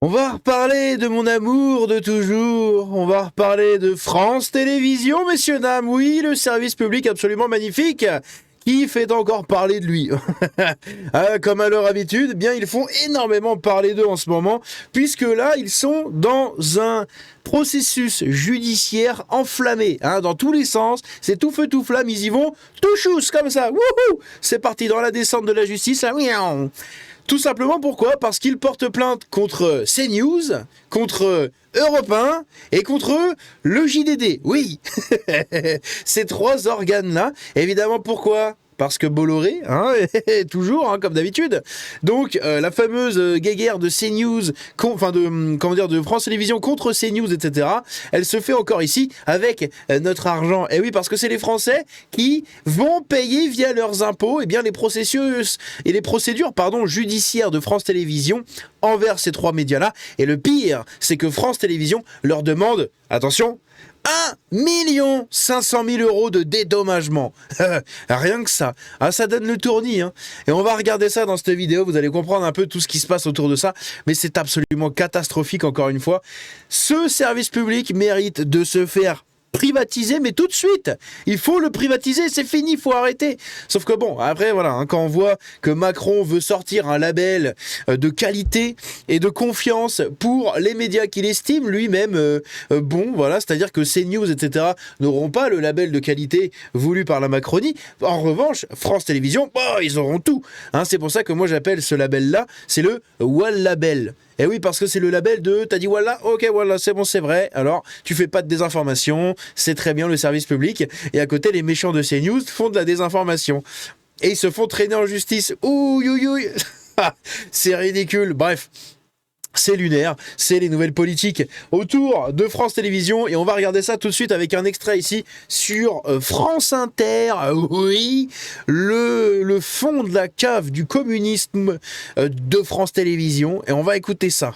On va reparler de mon amour de toujours. On va reparler de France Télévisions, messieurs, dames. Oui, le service public absolument magnifique qui fait encore parler de lui. Comme à leur habitude, eh bien ils font énormément parler d'eux en ce moment, puisque là, ils sont dans un processus judiciaire enflammé, dans tous les sens. C'est tout feu, tout flamme, ils y vont tout chousse, comme ça. Wouhou, c'est parti dans la descente de la justice. Là. Tout simplement pourquoi ? Parce qu'ils portent plainte contre CNews, contre Europe 1 et contre le JDD. Oui, ces trois organes-là. Évidemment, pourquoi ? Parce que Bolloré, toujours, comme d'habitude. Donc, la fameuse guéguerre de CNews, de France Télévisions contre CNews, etc., elle se fait encore ici avec notre argent. Et oui, parce que c'est les Français qui vont payer via leurs impôts, les processus et les procédures, judiciaires de France Télévisions envers ces trois médias-là. Et le pire, c'est que France Télévisions leur demande, attention, 1 500 000 € de dédommagement. Rien que ça. Ça donne le tournis. Et on va regarder ça dans cette vidéo. Vous allez comprendre un peu tout ce qui se passe autour de ça. Mais c'est absolument catastrophique, encore une fois. Ce service public mérite de se faire privatiser, mais tout de suite. Il faut le privatiser, c'est fini, il faut arrêter. Sauf que après, voilà, quand on voit que Macron veut sortir un label de qualité et de confiance pour les médias qu'il estime lui-même c'est-à-dire que CNews, etc., n'auront pas le label de qualité voulu par la Macronie. En revanche, France Télévisions, ils auront tout. C'est pour ça que moi j'appelle ce label-là, c'est le Wall Label. Et oui, parce que c'est le label de t'as dit voilà, ok, voilà, c'est bon, c'est vrai. Alors, tu fais pas de désinformation, c'est très bien le service public. Et à côté, les méchants de CNews font de la désinformation. Et ils se font traîner en justice. Ouh. C'est ridicule. Bref. C'est lunaire, c'est les nouvelles politiques autour de France Télévisions et on va regarder ça tout de suite avec un extrait ici sur France Inter. Oui, le fond de la cave du communisme de France Télévisions et on va écouter ça.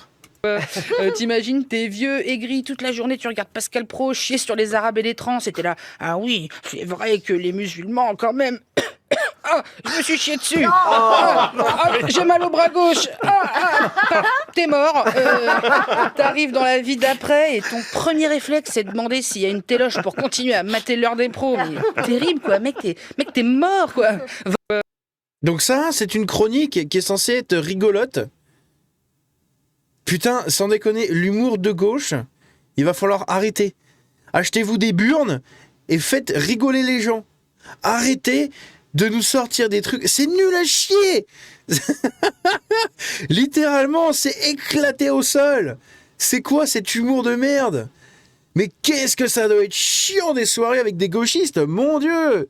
T'imagines, t'es vieux, aigri, toute la journée, tu regardes Pascal Praud chier sur les Arabes et les trans, et t'es là, ah oui, c'est vrai que les musulmans, quand même... je me suis chié dessus. J'ai mal au bras gauche. T'es mort. T'arrives dans la vie d'après et ton premier réflexe c'est de demander s'il y a une téloche pour continuer à mater l'heure des pros. Mais terrible quoi, mec, t'es mort quoi. Donc ça, c'est une chronique qui est censée être rigolote. Putain, sans déconner, l'humour de gauche, il va falloir arrêter. Achetez-vous des burnes et faites rigoler les gens. Arrêtez de nous sortir des trucs. C'est nul à chier. Littéralement, c'est éclaté au sol. C'est quoi cet humour de merde ? Mais qu'est-ce que ça doit être chiant des soirées avec des gauchistes, mon Dieu.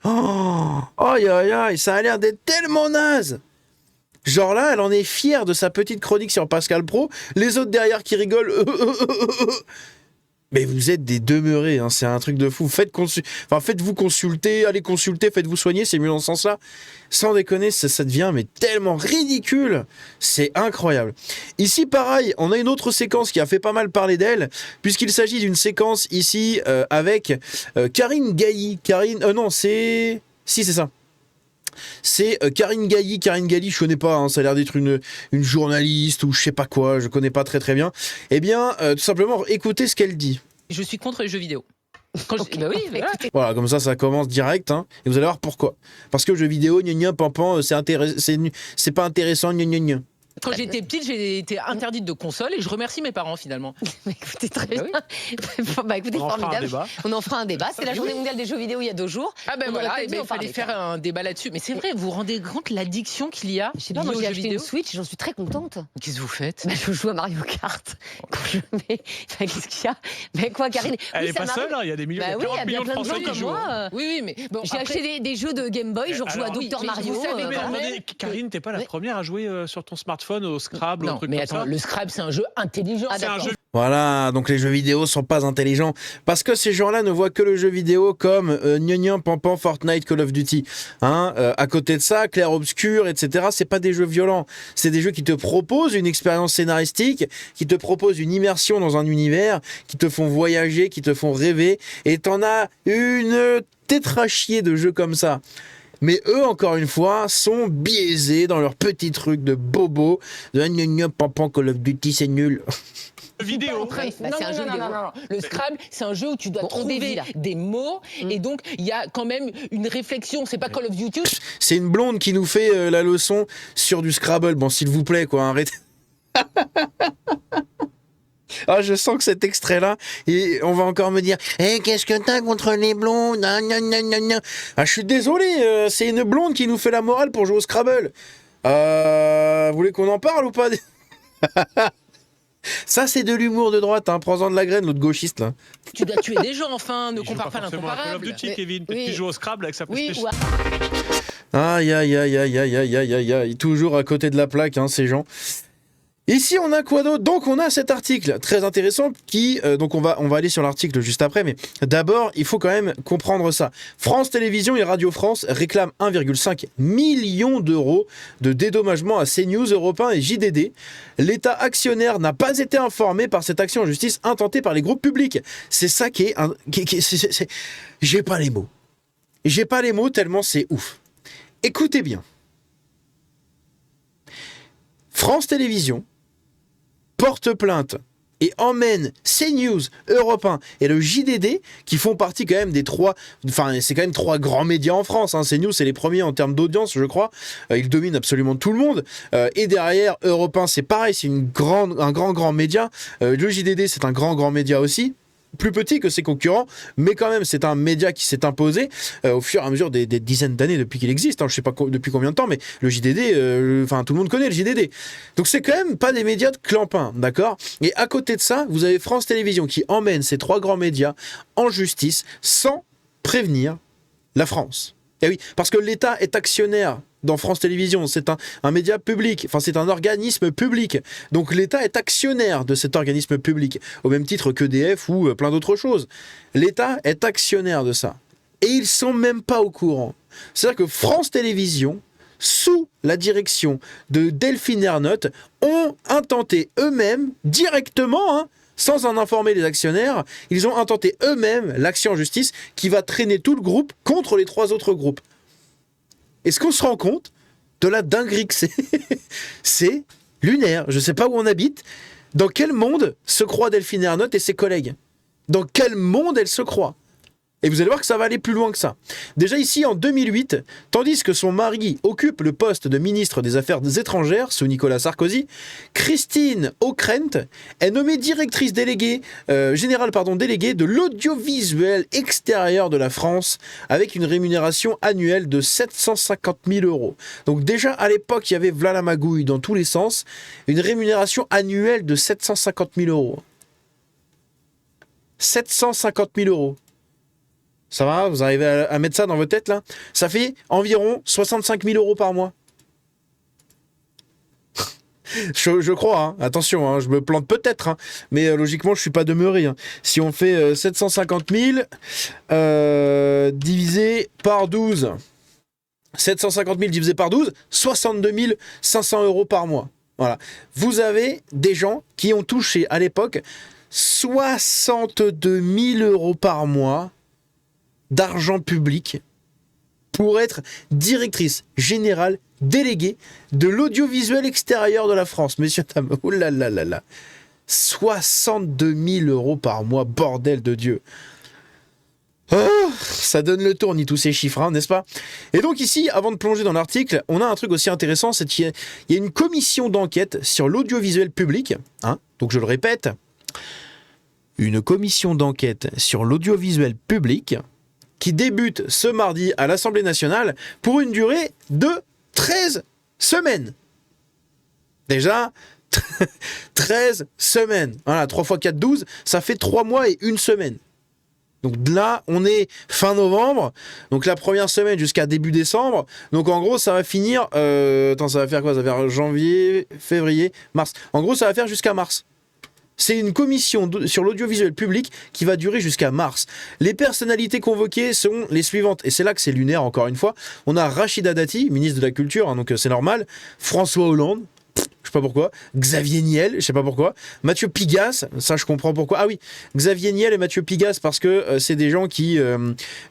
Aïe, ça a l'air d'être tellement naze. Genre là, elle en est fière de sa petite chronique sur Pascal Praud. Les autres derrière qui rigolent. Mais vous êtes des demeurés, c'est un truc de fou. Faites-vous consulter, allez consulter, faites-vous soigner, c'est mieux dans ce sens-là. Sans déconner, ça devient mais tellement ridicule. C'est incroyable. Ici, pareil, on a une autre séquence qui a fait pas mal parler d'elle, puisqu'il s'agit d'une séquence ici avec Karine Gailly. Si, c'est ça. C'est Karine Gailly. Karine Gailly, je connais pas, ça a l'air d'être une journaliste ou je sais pas quoi, je connais pas très bien. Eh bien, tout simplement, écoutez ce qu'elle dit. Je suis contre les jeux vidéo. Voilà, comme ça commence direct, et vous allez voir pourquoi. Parce que jeux vidéo, pampan, c'est pas intéressant, Quand j'étais petite, j'ai été interdite de console et je remercie mes parents finalement. Écoutez, très bien. Écoutez, formidable. On en fera un débat. C'est la journée mondiale des jeux vidéo il y a 2 jours. Il fallait faire un débat là-dessus. Mais c'est vrai, vous vous rendez compte l'addiction qu'il y a? Je sais pas, moi j'ai acheté une Switch, j'en suis très contente. Qu'est-ce que vous faites? Je joue à Mario Kart. Quand je mets. Qu'est-ce qu'il y a? Mais quoi, Karine? Elle est pas seule, il y a des millions, 40 millions de Français qui jouent. Oui, mais bon. J'ai acheté des jeux de Game Boy, je rejoue à Dr Mario. Karine, t'es pas la première à jouer sur ton smartphone au Scrabble ou un truc mais comme attends, ça. le Scrabble c'est un jeu intelligent. C'est un jeu. Voilà, donc les jeux vidéo sont pas intelligents parce que ces gens-là ne voient que le jeu vidéo comme Pampan, Fortnite, Call of Duty. À côté de ça, Clair Obscur, etc. C'est pas des jeux violents, c'est des jeux qui te proposent une expérience scénaristique, qui te proposent une immersion dans un univers, qui te font voyager, qui te font rêver. Et t'en as une tétrachier de jeux comme ça. Mais eux, encore une fois, sont biaisés dans leur petit truc de bobo. De gna gna pampan, Call of Duty, c'est nul. Vidéo. C'est un jeu vidéo. Non. Le Scrabble, c'est un jeu où tu dois trouver des mots et donc il y a quand même une réflexion. C'est pas Call of Duty. C'est une blonde qui nous fait la leçon sur du Scrabble. Bon, s'il vous plaît, quoi, arrêtez. Ah, je sens que cet extrait-là, et on va encore me dire qu'est-ce que t'as contre les blondes? Ah, je suis désolé, c'est une blonde qui nous fait la morale pour jouer au Scrabble. Vous voulez qu'on en parle ou pas? Ça, c'est de l'humour de droite, hein. Prends-en de la graine, l'autre gauchiste, là. Tu dois tuer des gens, enfin, ne compare pas l'incomparable. Call of Duty, Kevin, peut-être qu'il joue au Scrabble avec sa PlayStation. Aïe, aïe, aïe, aïe, aïe, aïe, aïe, aïe, aïe. Toujours à côté de la plaque, hein, ces gens. Ici, on a quoi d'autre? Donc, on a cet article très intéressant qui... donc, on va aller sur l'article juste après, mais d'abord, il faut quand même comprendre ça. France Télévisions et Radio France réclament 1,5 million d'euros de dédommagement à CNews, Europe 1 et JDD. L'État actionnaire n'a pas été informé par cette action en justice intentée par les groupes publics. C'est ça qui est... J'ai pas les mots. J'ai pas les mots tellement c'est ouf. Écoutez bien. France Télévisions porte plainte et emmène CNews, Europe 1 et le JDD, qui font partie quand même des trois... Enfin, c'est quand même trois grands médias en France. Hein. CNews, c'est les premiers en termes d'audience, je crois. Ils dominent absolument tout le monde. Et derrière, Europe 1, c'est pareil, c'est un grand média. Le JDD, c'est un grand média aussi. Plus petit que ses concurrents, mais quand même c'est un média qui s'est imposé au fur et à mesure des dizaines d'années depuis qu'il existe, hein. Je sais pas depuis combien de temps, mais le JDD, enfin tout le monde connaît le JDD, donc c'est quand même pas des médias de clampin, d'accord? Et à côté de ça, vous avez France Télévisions qui emmène ces trois grands médias en justice sans prévenir la France. Et oui, parce que l'État est actionnaire dans France Télévisions, c'est un média public, enfin c'est un organisme public, donc l'État est actionnaire de cet organisme public, au même titre qu'EDF ou plein d'autres choses. L'État est actionnaire de ça. Et ils sont même pas au courant. C'est-à-dire que France Télévisions, sous la direction de Delphine Ernotte, ont intenté eux-mêmes, directement, sans en informer les actionnaires, ils ont intenté eux-mêmes l'action en justice qui va traîner tout le groupe contre les trois autres groupes. Est-ce qu'on se rend compte de la dinguerie que c'est? C'est lunaire. Je ne sais pas où on habite. Dans quel monde se croit Delphine Ernotte et ses collègues? Dans quel monde elle se croit? Et vous allez voir que ça va aller plus loin que ça. Déjà ici, en 2008, tandis que son mari occupe le poste de ministre des Affaires étrangères sous Nicolas Sarkozy, Christine Ockrent est nommée directrice déléguée, générale déléguée de l'audiovisuel extérieur de la France avec une rémunération annuelle de 750 000 euros. Donc déjà, à l'époque, il y avait v'là la magouille dans tous les sens, une rémunération annuelle de 750 000 euros. 750 000 euros. Ça va? Vous arrivez à mettre ça dans votre tête, là? Ça fait environ 65 000 euros par mois. je crois, hein. Attention, hein, je me plante peut-être, hein. Mais logiquement, je ne suis pas demeuré. Hein. Si on fait 750 000 divisé par 12, 750 000 divisé par 12, 62 500 euros par mois. Voilà. Vous avez des gens qui ont touché, à l'époque, 62 000 euros par mois d'argent public pour être directrice générale déléguée de l'audiovisuel extérieur de la France. Messieurs, dames, oh là là là là. 62 000 euros par mois, bordel de Dieu. Oh, ça donne le tournis tous ces chiffres, hein, n'est-ce pas? Et donc ici, avant de plonger dans l'article, on a un truc aussi intéressant, c'est qu'il y a une commission d'enquête sur l'audiovisuel public, hein, donc je le répète, une commission d'enquête sur l'audiovisuel public qui débute ce mardi à l'Assemblée nationale pour une durée de 13 semaines. Déjà, 13 semaines. Voilà, 3 x 4, 12, ça fait 3 mois et 1 semaine. Donc là, on est fin novembre, donc la première semaine jusqu'à début décembre. Donc en gros, ça va finir... ça va faire quoi? Ça va faire janvier, février, mars. En gros, ça va faire jusqu'à mars. C'est une commission sur l'audiovisuel public qui va durer jusqu'à mars. Les personnalités convoquées sont les suivantes. Et c'est là que c'est lunaire, encore une fois. On a Rachida Dati, ministre de la Culture, hein, donc c'est normal. François Hollande, je sais pas pourquoi. Xavier Niel, je sais pas pourquoi. Mathieu Pigasse, ça je comprends pourquoi. Ah oui, Xavier Niel et Mathieu Pigasse, parce que c'est des gens qui,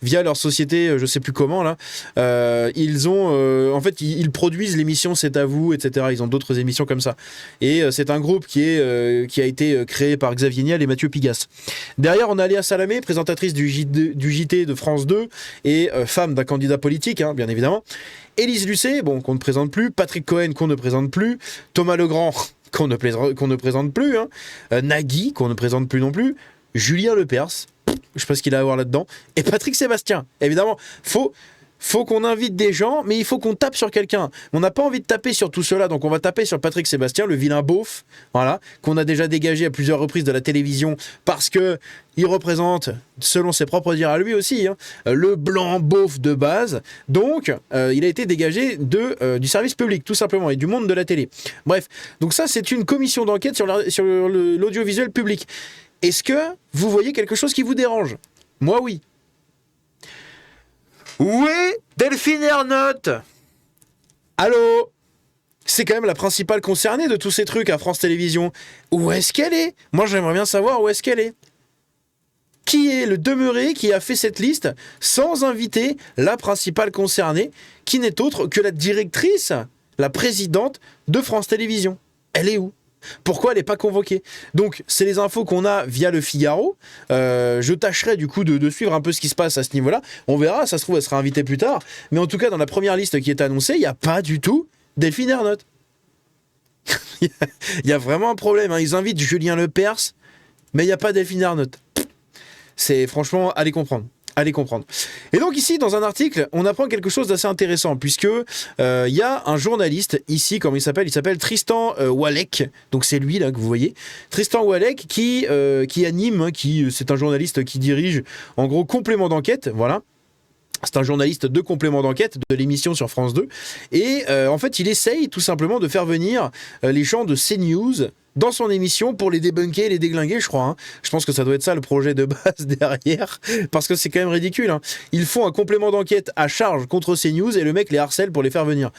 via leur société, je sais plus comment là, ils ont, en fait, ils produisent l'émission C'est à vous, etc. Ils ont d'autres émissions comme ça. Et c'est un groupe qui a été créé par Xavier Niel et Mathieu Pigasse. Derrière, on a Léa Salamé, présentatrice du JT de France 2 et femme d'un candidat politique, hein, bien évidemment. Élise Lucet, bon, qu'on ne présente plus. Patrick Cohen, qu'on ne présente plus. Thomas Legrand, qu'on ne présente plus. Hein. Nagui, qu'on ne présente plus non plus. Julien Lepers, je sais pas ce qu'il a à voir là-dedans. Et Patrick Sébastien. Évidemment, faut qu'on invite des gens, mais il faut qu'on tape sur quelqu'un. On n'a pas envie de taper sur tout cela, donc on va taper sur Patrick Sébastien, le vilain beauf, voilà, qu'on a déjà dégagé à plusieurs reprises de la télévision, parce que il représente, selon ses propres dires à lui aussi, hein, le blanc beauf de base. Donc, il a été dégagé du service public, tout simplement, et du monde de la télé. Bref, donc ça, c'est une commission d'enquête sur l'audiovisuel public. Est-ce que vous voyez quelque chose qui vous dérange ? Moi, oui. Où est Delphine Ernotte ? Allô ? C'est quand même la principale concernée de tous ces trucs à France Télévisions. Où est-ce qu'elle est ? Moi, j'aimerais bien savoir où est-ce qu'elle est. Qui est le demeuré qui a fait cette liste sans inviter la principale concernée, qui n'est autre que la directrice, la présidente de France Télévisions ? Elle est où ? Pourquoi elle n'est pas convoquée ? Donc, c'est les infos qu'on a via le Figaro. Je tâcherai du coup de suivre un peu ce qui se passe à ce niveau-là. On verra, ça se trouve, elle sera invitée plus tard. Mais en tout cas, dans la première liste qui est annoncée, il n'y a pas du tout Delphine Ernotte. Il y a vraiment un problème. Hein. Ils invitent Julien Lepers, mais il n'y a pas Delphine Ernotte. C'est franchement, allez comprendre. Et donc ici, dans un article, on apprend quelque chose d'assez intéressant, puisque il y a un journaliste ici, comment il s'appelle Tristan Walek, donc c'est lui là que vous voyez, Tristan Walek qui anime, hein, c'est un journaliste qui dirige en gros Complément d'enquête, voilà. C'est un journaliste de Complément d'enquête de l'émission sur France 2 et en fait il essaye tout simplement de faire venir les gens de CNews dans son émission pour les débunker, les déglinguer, je crois. Hein. Je pense que ça doit être ça le projet de base derrière, parce que c'est quand même ridicule. Hein. Ils font un complément d'enquête à charge contre CNews et le mec les harcèle pour les faire venir.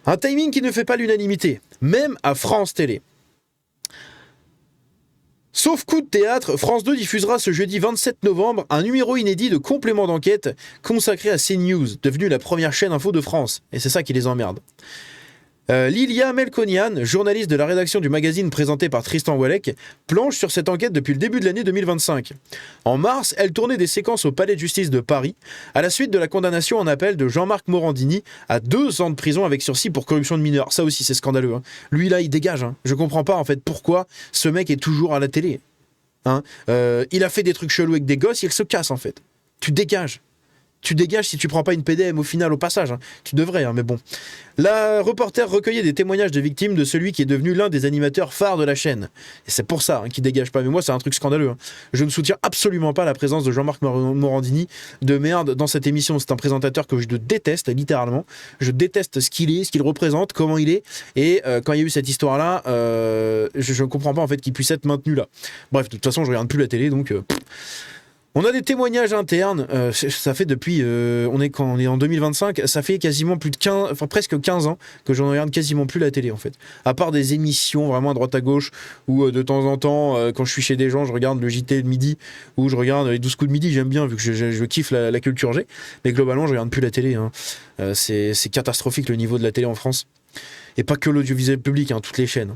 Un timing qui ne fait pas l'unanimité, même à France Télé. Sauf coup de théâtre, France 2 diffusera ce jeudi 27 novembre un numéro inédit de Complément d'enquête consacré à CNews, devenue la première chaîne info de France. Et c'est ça qui les emmerde. Lilia Melkonian, journaliste de la rédaction du magazine présenté par Tristan Walek, planche sur cette enquête depuis le début de l'année 2025. En mars, elle tournait des séquences au Palais de justice de Paris, à la suite de la condamnation en appel de Jean-Marc Morandini à 2 ans de prison avec sursis pour corruption de mineurs. Ça aussi, c'est scandaleux. Hein. Lui, là, il dégage. Hein. Je comprends pas, en fait, pourquoi ce mec est toujours à la télé. Hein. Il a fait des trucs chelous avec des gosses, il se casse, en fait. Tu dégages. Tu dégages si tu prends pas une PDM au final au passage. Hein. Tu devrais, hein, mais bon. La reporter recueillait des témoignages de victimes de celui qui est devenu l'un des animateurs phares de la chaîne. Et c'est pour ça hein, qu'il dégage pas. Mais moi, c'est un truc scandaleux. Hein. Je ne soutiens absolument pas la présence de Jean-Marc Morandini de merde dans cette émission. C'est un présentateur que je déteste, littéralement. Je déteste ce qu'il est, ce qu'il représente, comment il est. Et quand il y a eu cette histoire-là, je ne comprends pas en fait qu'il puisse être maintenu là. Bref, de toute façon, je regarde plus la télé, donc... On a des témoignages internes, ça fait depuis, on est en 2025, ça fait quasiment presque 15 ans que je ne regarde quasiment plus la télé en fait. À part des émissions vraiment à droite à gauche, où de temps en temps, quand je suis chez des gens, je regarde le JT de midi, ou je regarde les 12 coups de midi, j'aime bien vu que je kiffe la culture G, mais globalement je regarde plus la télé. Hein. C'est catastrophique le niveau de la télé en France. Et pas que l'audiovisuel public, hein, toutes les chaînes.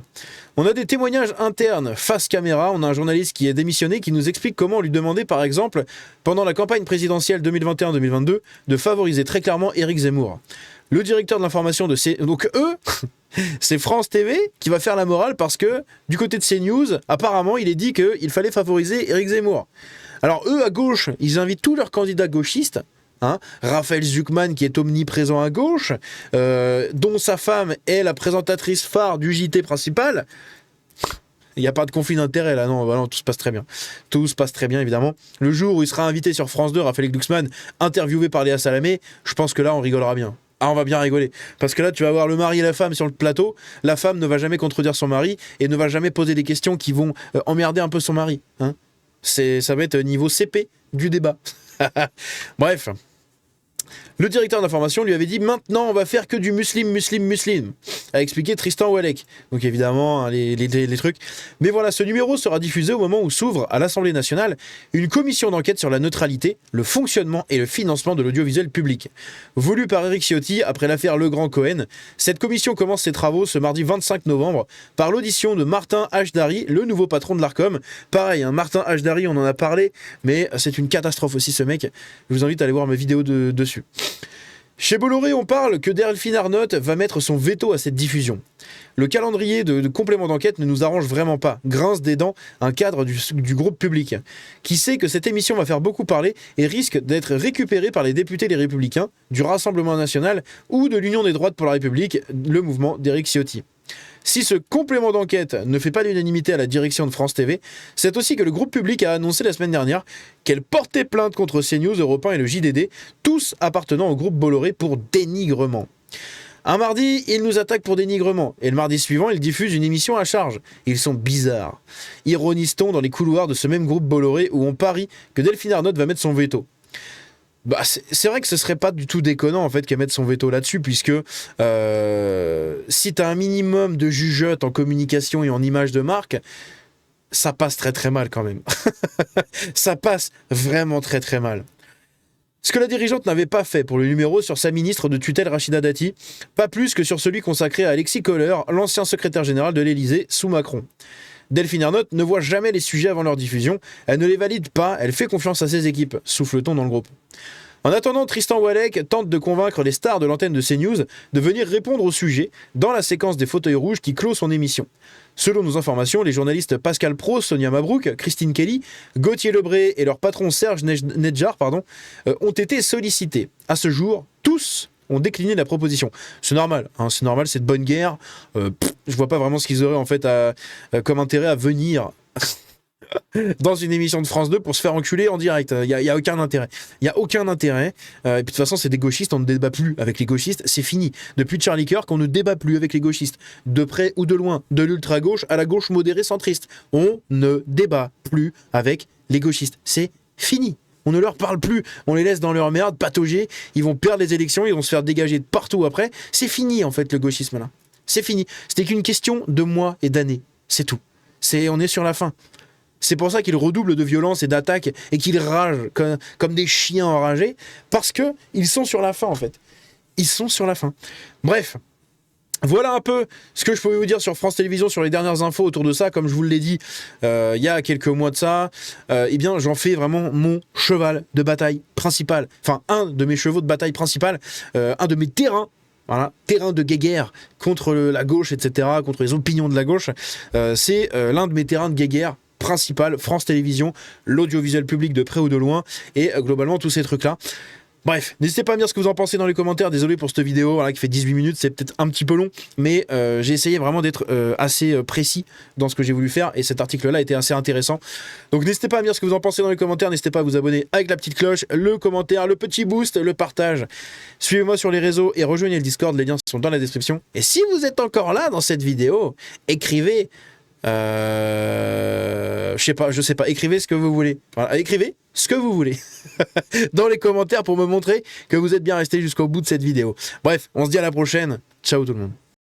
On a des témoignages internes face caméra. On a un journaliste qui est démissionné qui nous explique comment on lui demandait, par exemple, pendant la campagne présidentielle 2021-2022, de favoriser très clairement Éric Zemmour. Le directeur de l'information de donc eux, c'est France TV qui va faire la morale parce que du côté de CNews, apparemment, il est dit qu'il fallait favoriser Éric Zemmour. Alors eux, à gauche, ils invitent tous leurs candidats gauchistes. Hein, Raphaël Zuckman qui est omniprésent à gauche, dont sa femme est la présentatrice phare du JT principal. Il n'y a pas de conflit d'intérêt là, non, tout se passe très bien. Tout se passe très bien évidemment. Le jour où il sera invité sur France 2, Raphaël Glucksmann, interviewé par Léa Salamé, je pense que là on rigolera bien. Ah, on va bien rigoler. Parce que là, tu vas voir le mari et la femme sur le plateau. La femme ne va jamais contredire son mari et ne va jamais poser des questions qui vont emmerder un peu son mari. Hein. Ça va être niveau CP du débat. Bref. Le directeur d'information lui avait dit « Maintenant, on va faire que du muslim, a expliqué Tristan Ouellec. Donc évidemment, hein, les trucs. Mais voilà, ce numéro sera diffusé au moment où s'ouvre à l'Assemblée nationale une commission d'enquête sur la neutralité, le fonctionnement et le financement de l'audiovisuel public. Voulu par Éric Ciotti après l'affaire Legrand-Cohen, cette commission commence ses travaux ce mardi 25 novembre par l'audition de Martin Hachdari, le nouveau patron de l'Arcom. Pareil, hein, Martin Hachdari, on en a parlé, mais c'est une catastrophe aussi ce mec. Je vous invite à aller voir mes vidéos dessus. Chez Bolloré, on parle que Delphine Arnault va mettre son veto à cette diffusion. Le calendrier de complément d'enquête ne nous arrange vraiment pas, grince des dents un cadre du groupe public, qui sait que cette émission va faire beaucoup parler et risque d'être récupérée par les députés Les Républicains, du Rassemblement National ou de l'Union des droites pour la République, le mouvement d'Éric Ciotti. Si ce complément d'enquête ne fait pas l'unanimité à la direction de France TV, c'est aussi que le groupe public a annoncé la semaine dernière qu'elle portait plainte contre CNews, Europe 1 et le JDD, tous appartenant au groupe Bolloré pour dénigrement. Un mardi, ils nous attaquent pour dénigrement, et le mardi suivant, ils diffusent une émission à charge. Ils sont bizarres. Ironise-t-on dans les couloirs de ce même groupe Bolloré où on parie que Delphine Arnault va mettre son veto? Bah, c'est vrai que ce serait pas du tout déconnant en fait qu'elle mette son veto là-dessus, puisque si t'as un minimum de jugeote en communication et en image de marque, ça passe très très mal quand même. Ça passe vraiment très très mal. Ce que la dirigeante n'avait pas fait pour le numéro sur sa ministre de tutelle Rachida Dati, pas plus que sur celui consacré à Alexis Kohler, l'ancien secrétaire général de l'Élysée sous Macron. Delphine Arnault ne voit jamais les sujets avant leur diffusion, elle ne les valide pas, elle fait confiance à ses équipes, souffle-t-on dans le groupe. En attendant, Tristan Ouellec tente de convaincre les stars de l'antenne de CNews de venir répondre au sujet dans la séquence des fauteuils rouges qui clôt son émission. Selon nos informations, les journalistes Pascal Pro, Sonia Mabrouk, Christine Kelly, Gauthier Lebray et leur patron Serge Nedjar ont été sollicités. À ce jour, tous ont décliné la proposition. C'est normal, hein, c'est de bonne guerre. Je vois pas vraiment ce qu'ils auraient en fait comme intérêt à venir dans une émission de France 2 pour se faire enculer en direct. Il y a aucun intérêt. Il y a aucun intérêt. Et puis de toute façon, c'est des gauchistes, on ne débat plus avec les gauchistes, c'est fini. Depuis Charlie Kirk, on ne débat plus avec les gauchistes. De près ou de loin, de l'ultra-gauche à la gauche modérée centriste. On ne débat plus avec les gauchistes. C'est fini. On ne leur parle plus, on les laisse dans leur merde, patauger, ils vont perdre les élections, ils vont se faire dégager de partout après. C'est fini en fait le gauchisme là. C'est fini. C'était qu'une question de mois et d'années. C'est tout. On est sur la fin. C'est pour ça qu'ils redoublent de violence et d'attaques et qu'ils ragent comme des chiens enragés, parce qu'ils sont sur la fin en fait. Ils sont sur la fin. Bref. Voilà un peu ce que je pouvais vous dire sur France Télévisions, sur les dernières infos autour de ça. Comme je vous l'ai dit il y a quelques mois de ça, eh bien j'en fais vraiment mon cheval de bataille principal. Enfin, un de mes chevaux de bataille principal, un de mes terrains. Voilà, terrain de guéguerre contre la gauche, etc., contre les opinions de la gauche. C'est l'un de mes terrains de guéguerre principal, France Télévisions, l'audiovisuel public de près ou de loin, et globalement tous ces trucs-là. Bref, n'hésitez pas à me dire ce que vous en pensez dans les commentaires. Désolé pour cette vidéo voilà, qui fait 18 minutes, c'est peut-être un petit peu long, mais j'ai essayé vraiment d'être assez précis dans ce que j'ai voulu faire, et cet article-là était assez intéressant. Donc n'hésitez pas à me dire ce que vous en pensez dans les commentaires, n'hésitez pas à vous abonner avec la petite cloche, le commentaire, le petit boost, le partage. Suivez-moi sur les réseaux et rejoignez le Discord, les liens sont dans la description. Et si vous êtes encore là dans cette vidéo, écrivez... je sais pas, écrivez ce que vous voulez. Voilà, écrivez ce que vous voulez dans les commentaires pour me montrer que vous êtes bien resté jusqu'au bout de cette vidéo. Bref, on se dit à la prochaine. Ciao tout le monde.